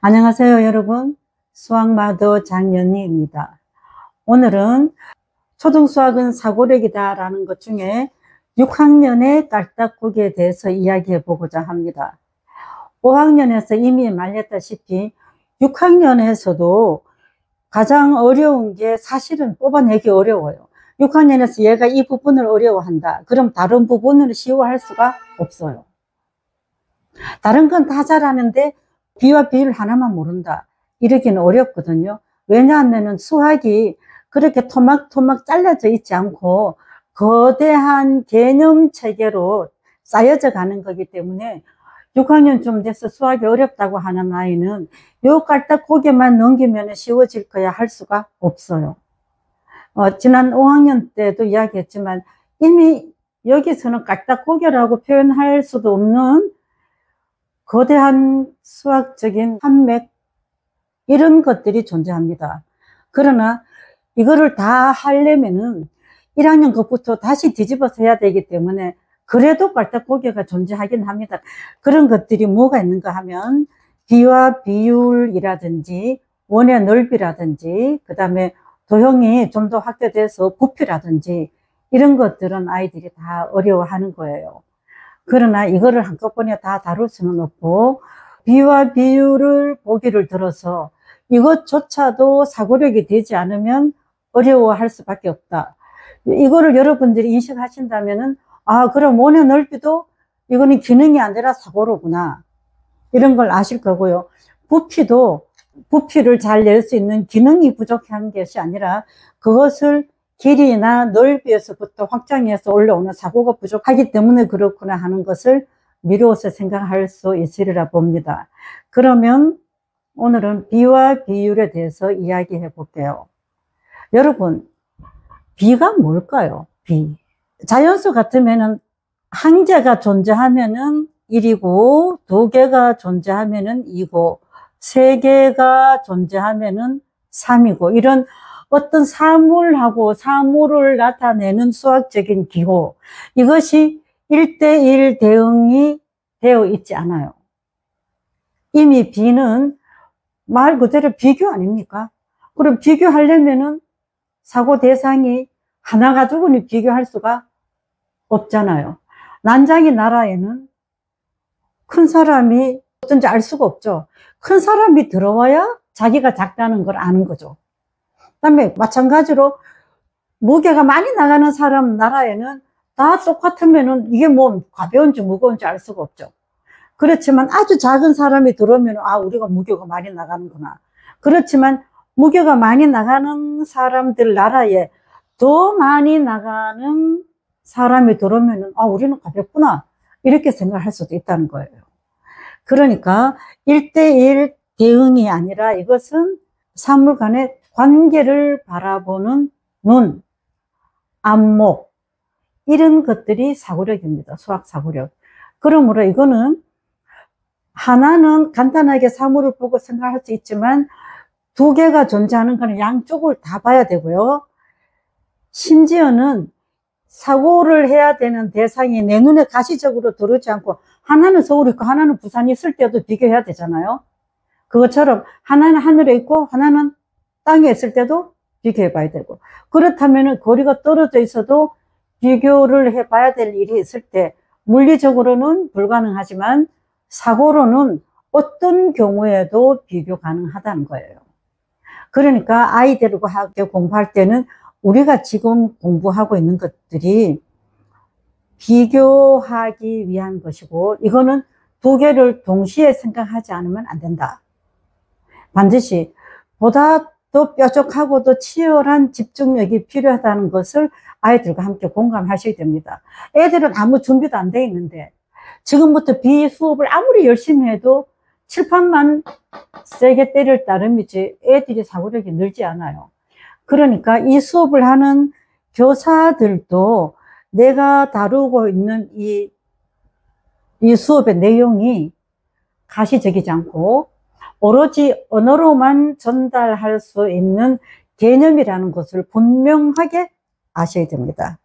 안녕하세요, 여러분. 수학마더 장연희입니다. 오늘은 초등수학은 사고력이다 라는 것 중에 6학년의 깔딱고기에 대해서 이야기해 보고자 합니다. 5학년에서 이미 말했다시피 6학년에서도 가장 어려운 게 사실은 뽑아내기 어려워요. 6학년에서 얘가 이 부분을 어려워한다. 그럼 다른 부분을 쉬워할 수가 없어요. 다른 건 다 잘하는데 비와 비율 하나만 모른다. 이러기는 어렵거든요. 왜냐하면 수학이 그렇게 토막토막 잘라져 있지 않고 거대한 개념 체계로 쌓여져 가는 거기 때문에 6학년 좀 돼서 수학이 어렵다고 하는 아이는 요 깔딱고개만 넘기면 쉬워질 거야 할 수가 없어요. 지난 5학년 때도 이야기했지만 이미 여기서는 깔딱고개라고 표현할 수도 없는 거대한 수학적인 산맥 이런 것들이 존재합니다. 그러나 이거를 다 하려면은 1학년 것부터 다시 뒤집어서 해야 되기 때문에 그래도 깔딱고개가 존재하긴 합니다. 그런 것들이 뭐가 있는가 하면 비와 비율이라든지 원의 넓이라든지 그 다음에 도형이 좀 더 확대돼서 부피라든지 이런 것들은 아이들이 다 어려워하는 거예요. 그러나 이거를 한꺼번에 다 다룰 수는 없고 비와 비율을 보기를 들어서 이것조차도 사고력이 되지 않으면 어려워할 수밖에 없다. 이거를 여러분들이 인식하신다면은 그럼 원의 넓이도 이거는 기능이 아니라 사고로구나 이런 걸 아실 거고요. 부피도 부피를 잘 낼 수 있는 기능이 부족한 것이 아니라 그것을 길이나 넓이에서부터 확장해서 올라오는 사고가 부족하기 때문에 그렇구나 하는 것을 미루어서 생각할 수 있으리라 봅니다. 그러면 오늘은 비와 비율에 대해서 이야기해 볼게요. 여러분, 비가 뭘까요? 비. 자연수 같으면은 한 개가 존재하면은 1이고, 2개가 존재하면은 2고, 3개가 존재하면은 3이고, 이런 어떤 사물하고 사물을 나타내는 수학적인 기호, 이것이 1대1 대응이 되어 있지 않아요. 이미 비는 말 그대로 비교 아닙니까? 그럼 비교하려면은 사고 대상이 하나 가지고는 비교할 수가 없잖아요. 난장이 나라에는 큰 사람이 어떤지 알 수가 없죠. 큰 사람이 들어와야 자기가 작다는 걸 아는 거죠. 그다음에 마찬가지로 무게가 많이 나가는 사람 나라에는 다 똑같으면은 이게 뭐 가벼운지 무거운지 알 수가 없죠. 그렇지만 아주 작은 사람이 들어오면 우리가 무게가 많이 나가는구나. 그렇지만 무게가 많이 나가는 사람들 나라에 더 많이 나가는 사람이 들어오면 우리는 가볍구나 이렇게 생각할 수도 있다는 거예요. 그러니까 1대1 대응이 아니라 이것은 사물 간의 관계를 바라보는 눈, 안목 이런 것들이 사고력입니다. 수학 사고력. 그러므로 이거는 하나는 간단하게 사물을 보고 생각할 수 있지만 2개가 존재하는 것은 양쪽을 다 봐야 되고요. 심지어는 사고를 해야 되는 대상이 내 눈에 가시적으로 들어오지 않고 하나는 서울에 있고 하나는 부산에 있을 때도 비교해야 되잖아요. 그것처럼 하나는 하늘에 있고 하나는 땅에 있을 때도 비교해 봐야 되고, 그렇다면 거리가 떨어져 있어도 비교를 해 봐야 될 일이 있을 때 물리적으로는 불가능하지만 사고로는 어떤 경우에도 비교 가능하다는 거예요. 그러니까 아이들과 학교 공부할 때는 우리가 지금 공부하고 있는 것들이 비교하기 위한 것이고, 이거는 2개를 동시에 생각하지 않으면 안 된다. 반드시 보다 더 뾰족하고 더 치열한 집중력이 필요하다는 것을 아이들과 함께 공감하셔야 됩니다. 애들은 아무 준비도 안 돼 있는데 지금부터 비 수업을 아무리 열심히 해도 칠판만 세게 때릴 따름이지 애들이 사고력이 늘지 않아요. 그러니까 이 수업을 하는 교사들도 내가 다루고 있는 이 수업의 내용이 가시적이지 않고 오로지 언어로만 전달할 수 있는 개념이라는 것을 분명하게 아셔야 됩니다.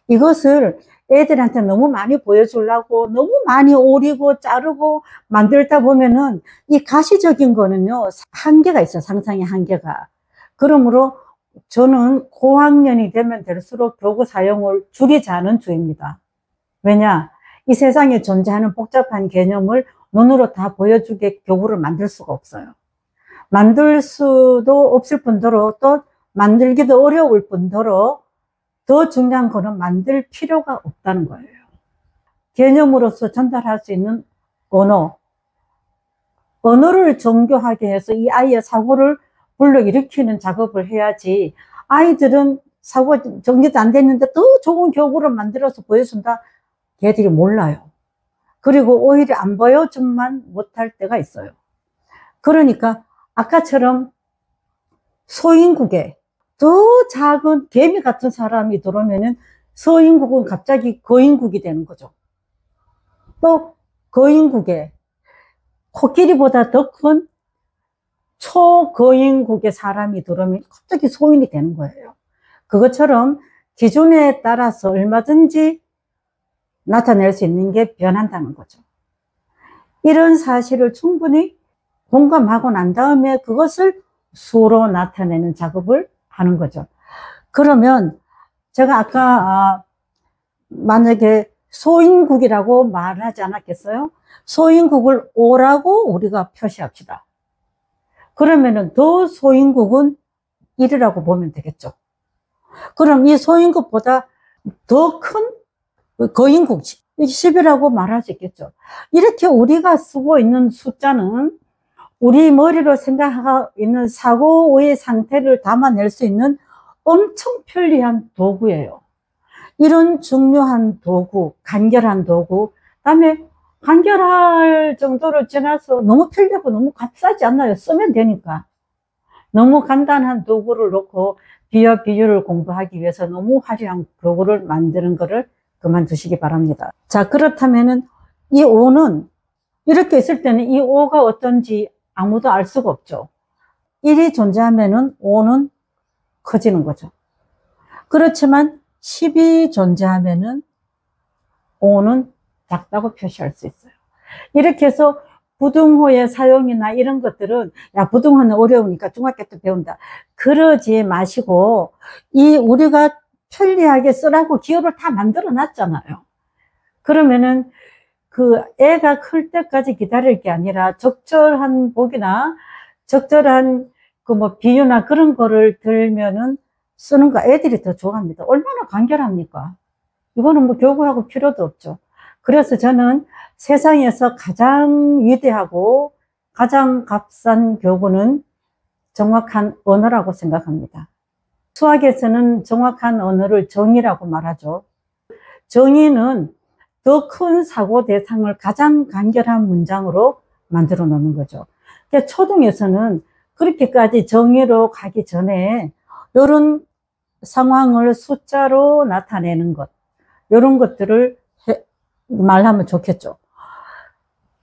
이것을 애들한테 너무 많이 보여주려고 너무 많이 오리고 자르고 만들다 보면은 이 가시적인 거는요, 한계가 있어요. 상상의 한계가. 그러므로 저는 고학년이 되면 될수록 교구 사용을 줄이자는 주의입니다. 왜냐? 이 세상에 존재하는 복잡한 개념을 눈으로 다 보여주게 교구를 만들 수가 없어요. 만들 수도 없을 뿐더러 또 만들기도 어려울 뿐더러 더 중요한 거는 만들 필요가 없다는 거예요. 개념으로서 전달할 수 있는 언어를 정교하게 해서 이 아이의 사고를 불러일으키는 작업을 해야지, 아이들은 사고 정리도 안 됐는데 더 좋은 교구를 만들어서 보여준다? 걔들이 몰라요. 그리고 오히려 안 보여주만 못할 때가 있어요. 그러니까 아까처럼 소인국에 더 작은 개미 같은 사람이 들어오면은 서인국은 갑자기 거인국이 되는 거죠. 또 거인국에 코끼리보다 더 큰 초거인국의 사람이 들어오면 갑자기 소인이 되는 거예요. 그것처럼 기준에 따라서 얼마든지 나타낼 수 있는 게 변한다는 거죠. 이런 사실을 충분히 공감하고 난 다음에 그것을 수로 나타내는 작업을 하는 거죠. 그러면 제가 아까 만약에 소인국이라고 말하지 않았겠어요? 소인국을 오라고 우리가 표시합시다. 그러면은 더 소인국은 1이라고 보면 되겠죠. 그럼 이 소인국보다 더 큰 거인국 10이라고 말할 수 있겠죠. 이렇게 우리가 쓰고 있는 숫자는 우리 머리로 생각하고 있는 사고의 상태를 담아낼 수 있는 엄청 편리한 도구예요. 이런 중요한 도구, 간결한 도구, 그다음에 간결할 정도로 지나서 너무 편리하고 너무 값싸지 않나요? 쓰면 되니까. 너무 간단한 도구를 놓고 비와 비유를 공부하기 위해서 너무 화려한 도구를 만드는 거를 그만두시기 바랍니다. 자, 그렇다면은 이 5는 이렇게 있을 때는 이 5가 어떤지 아무도 알 수가 없죠. 1이 존재하면은 5는 커지는 거죠. 그렇지만 10이 존재하면은 5는 작다고 표시할 수 있어요. 이렇게 해서 부등호의 사용이나 이런 것들은, 야, 부등호는 어려우니까 중학교 때 배운다, 그러지 마시고, 이 우리가 편리하게 쓰라고 기호를 다 만들어 놨잖아요. 그러면은 그 애가 클 때까지 기다릴 게 아니라 적절한 복이나 적절한 그 뭐 비유나 그런 거를 들면은 쓰는 거 애들이 더 좋아합니다. 얼마나 간결합니까? 이거는 뭐 교구하고 필요도 없죠. 그래서 저는 세상에서 가장 위대하고 가장 값싼 교구는 정확한 언어라고 생각합니다. 수학에서는 정확한 언어를 정의라고 말하죠. 정의는 더 큰 사고 대상을 가장 간결한 문장으로 만들어 놓는 거죠. 그러니까 초등에서는 그렇게까지 정의로 가기 전에 이런 상황을 숫자로 나타내는 것, 이런 것들을 말하면 좋겠죠.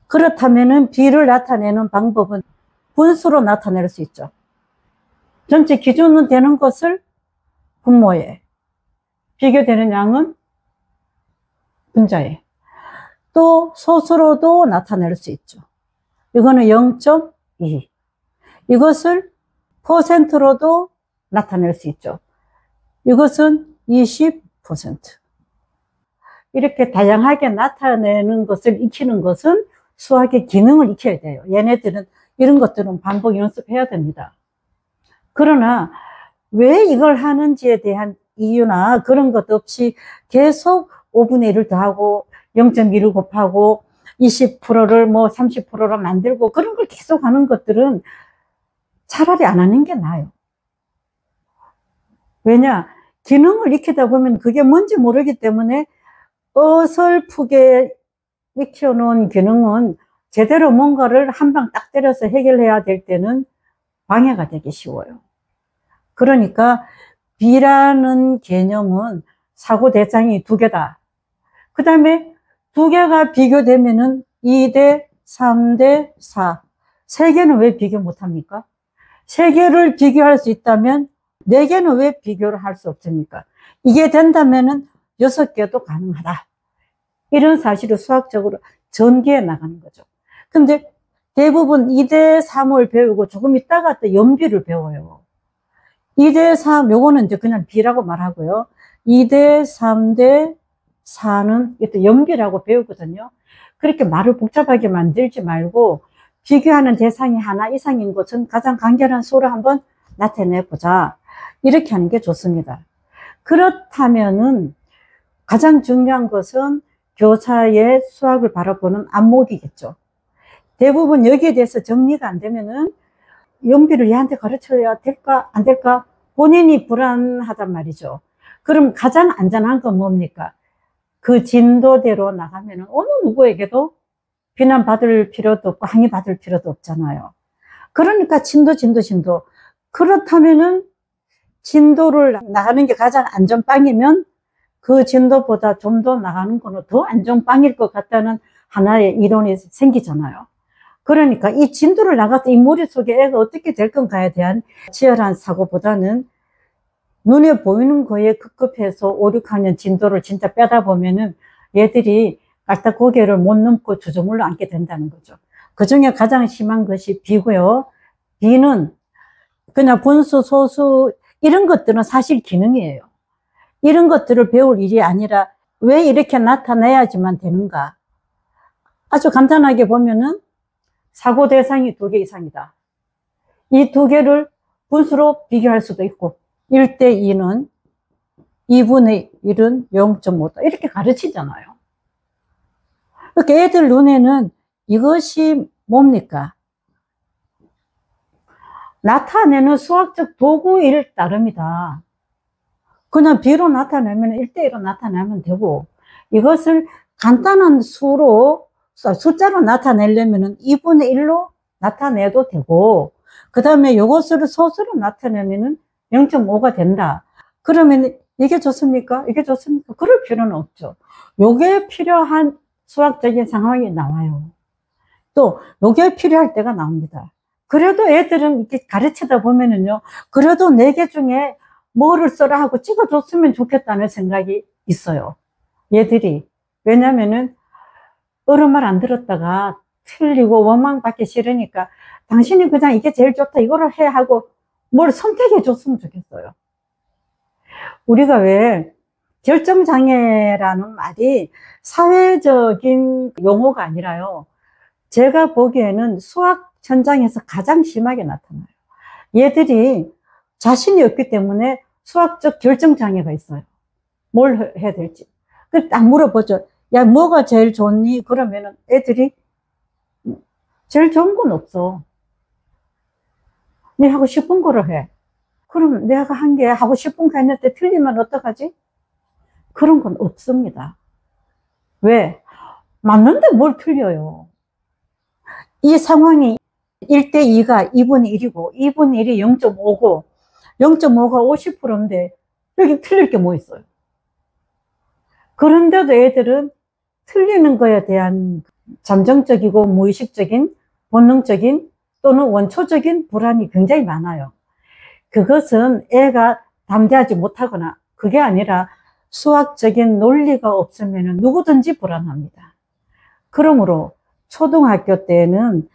그렇다면은 비를 나타내는 방법은 분수로 나타낼 수 있죠. 전체 기준은 되는 것을 분모에, 비교되는 양은 분자에, 또 소수로도 나타낼 수 있죠. 이거는 0.2. 이것을 퍼센트로도 나타낼 수 있죠. 이것은 20%. 이렇게 다양하게 나타내는 것을 익히는 것은 수학의 기능을 익혀야 돼요. 얘네들은 이런 것들은 반복 연습해야 됩니다. 그러나 왜 이걸 하는지에 대한 이유나 그런 것 없이 계속 5분의 1을 더하고 0.1을 곱하고 20%를 뭐 30%로 만들고 그런 걸 계속 하는 것들은 차라리 안 하는 게 나아요. 왜냐? 기능을 익히다 보면 그게 뭔지 모르기 때문에 어설프게 익혀놓은 기능은 제대로 뭔가를 한 방 딱 때려서 해결해야 될 때는 방해가 되기 쉬워요. 그러니까 비라는 개념은 사고 대상이 2개다. 그 다음에 2개가 비교되면은 2대 3대 4. 3개는 왜 비교 못합니까? 3개를 비교할 수 있다면 4개는 왜 비교를 할 수 없습니까? 이게 된다면은 6개도 가능하다. 이런 사실을 수학적으로 전개해 나가는 거죠. 근데 대부분 2대 3을 배우고 조금 있다가 또 연비를 배워요. 2대 3, 요거는 이제 그냥 B라고 말하고요. 2대 3대 4는 또 연비라고 배우거든요. 그렇게 말을 복잡하게 만들지 말고 비교하는 대상이 하나 이상인 것은 가장 간결한 수를 한번 나타내보자. 이렇게 하는 게 좋습니다. 그렇다면은 가장 중요한 것은 교사의 수학을 바라보는 안목이겠죠. 대부분 여기에 대해서 정리가 안 되면은 연비를 얘한테 가르쳐야 될까 안 될까 본인이 불안하단 말이죠. 그럼 가장 안전한 건 뭡니까? 그 진도대로 나가면은 어느 누구에게도 비난받을 필요도 없고 항의받을 필요도 없잖아요. 그러니까 진도. 그렇다면은 진도를 나가는 게 가장 안전빵이면 그 진도보다 좀 더 나가는 거는 더 안전빵일 것 같다는 하나의 이론이 생기잖아요. 그러니까 이 진도를 나가서 이 머릿속에 애가 어떻게 될 건가에 대한 치열한 사고보다는 눈에 보이는 거에 급급해서 5, 6학년 진도를 진짜 빼다 보면은 얘들이 깔딱 고개를 못 넘고 주저물러 앉게 된다는 거죠. 그 중에 가장 심한 것이 B고요. B는 그냥 분수, 소수 이런 것들은 사실 기능이에요. 이런 것들을 배울 일이 아니라 왜 이렇게 나타내야지만 되는가. 아주 간단하게 보면은 사고 대상이 2개 이상이다. 이 2개를 분수로 비교할 수도 있고 1대 2는 2분의 1은 0.5다. 이렇게 가르치잖아요. 그러니까 애들 눈에는 이것이 뭡니까? 나타내는 수학적 도구일 따름이다. 그냥 B로 나타내면 1대 1로 나타내면 되고 이것을 간단한 수로 숫자로 나타내려면 2분의 1로 나타내도 되고 그 다음에 이것을 소수로 나타내면 0.5가 된다. 그러면 이게 좋습니까? 이게 좋습니까? 그럴 필요는 없죠. 요게 필요한 수학적인 상황이 나와요. 또 요게 필요할 때가 나옵니다. 그래도 애들은 이렇게 가르치다 보면은요, 그래도 4개 중에 뭐를 써라 하고 찍어줬으면 좋겠다는 생각이 있어요. 얘들이. 왜냐면은 어른 말 안 들었다가 틀리고 원망받기 싫으니까 당신이 그냥 이게 제일 좋다 이거를 해 하고 뭘 선택해 줬으면 좋겠어요. 우리가 왜 결정장애라는 말이 사회적인 용어가 아니라요. 제가 보기에는 수학 현장에서 가장 심하게 나타나요. 얘들이 자신이 없기 때문에 수학적 결정장애가 있어요. 뭘 해야 될지. 딱 물어보죠. 야, 뭐가 제일 좋니? 그러면은 애들이 제일 좋은 건 없어. 네 하고 싶은 거를 해. 그럼 내가 한 게 하고 싶은 거 했는데 틀리면 어떡하지? 그런 건 없습니다. 왜? 맞는데 뭘 틀려요? 이 상황이 1대 2가 2분의 1이고 2분의 1이 0.5고 0.5가 50%인데 여기 틀릴 게 뭐 있어요? 그런데도 애들은 틀리는 거에 대한 잠정적이고 무의식적인 본능적인 또는 원초적인 불안이 굉장히 많아요. 그것은 애가 담대하지 못하거나 그게 아니라 수학적인 논리가 없으면 누구든지 불안합니다. 그러므로 초등학교 때는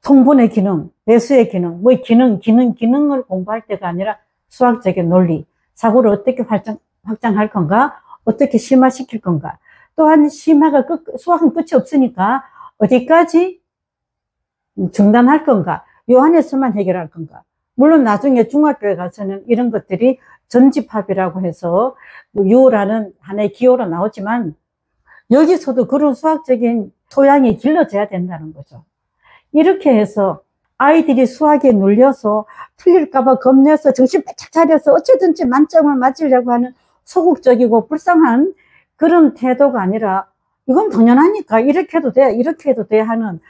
통분의 기능, 배수의 기능, 뭐 기능을 공부할 때가 아니라 수학적인 논리, 사고를 어떻게 확장할 건가, 어떻게 심화시킬 건가. 또한 수학은 끝이 없으니까 어디까지 중단할 건가, 요 안에서만 해결할 건가. 물론 나중에 중학교에 가서는 이런 것들이 전집합이라고 해서 유라는 하나의 기호로 나오지만 여기서도 그런 수학적인 소양이 길러져야 된다는 거죠. 이렇게 해서 아이들이 수학에 눌려서 틀릴까봐 겁내서 정신 바짝 차려서 어찌든지 만점을 맞으려고 하는 소극적이고 불쌍한 그런 태도가 아니라 이건 당연하니까 이렇게 해도 돼, 이렇게 해도 돼 하는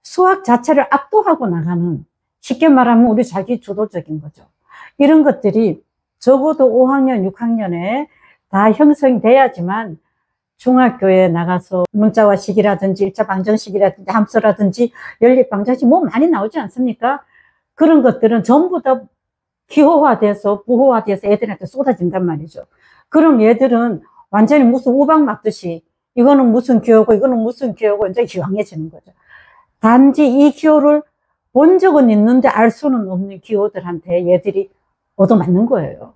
수학 자체를 압도하고 나가는, 쉽게 말하면 우리 자기 주도적인 거죠. 이런 것들이 적어도 5학년, 6학년에 다 형성돼야지만 중학교에 나가서 문자화식이라든지 1차 방정식이라든지 함수라든지 연립 방정식 뭐 많이 나오지 않습니까? 그런 것들은 전부 다 기호화돼서 부호화돼서 애들한테 쏟아진단 말이죠. 그럼 얘들은 완전히 무슨 우박 맞듯이 이거는 무슨 기호고 이거는 무슨 기호고 이제 희황해지는 거죠. 단지 이 기호를 본 적은 있는데 알 수는 없는 기호들한테 얘들이 얻어맞는 거예요.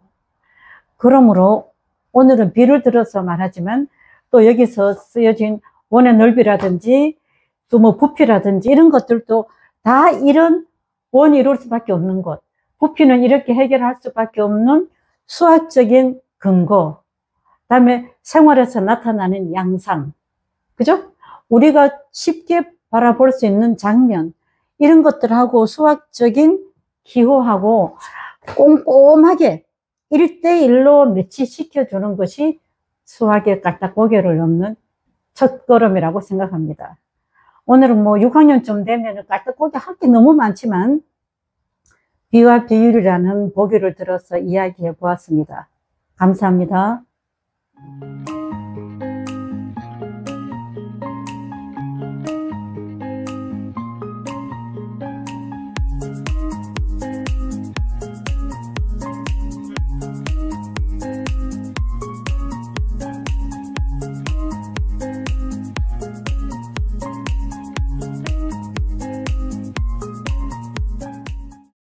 그러므로 오늘은 비를 들어서 말하지만 또 여기서 쓰여진 원의 넓이라든지 또 뭐 부피라든지 이런 것들도 다 이런 원이 이룰 수밖에 없는 것, 부피는 이렇게 해결할 수밖에 없는 수학적인 근거, 그다음에 생활에서 나타나는 양상, 그죠? 우리가 쉽게 바라볼 수 있는 장면, 이런 것들하고 수학적인 기호하고 꼼꼼하게 1대1로 매치시켜주는 것이 수학의 깔딱고개를 넘는 첫걸음이라고 생각합니다. 오늘은 뭐 6학년쯤 되면 깔딱고개 할 게 너무 많지만 비와 비율이라는 보기를 들어서 이야기해 보았습니다. 감사합니다.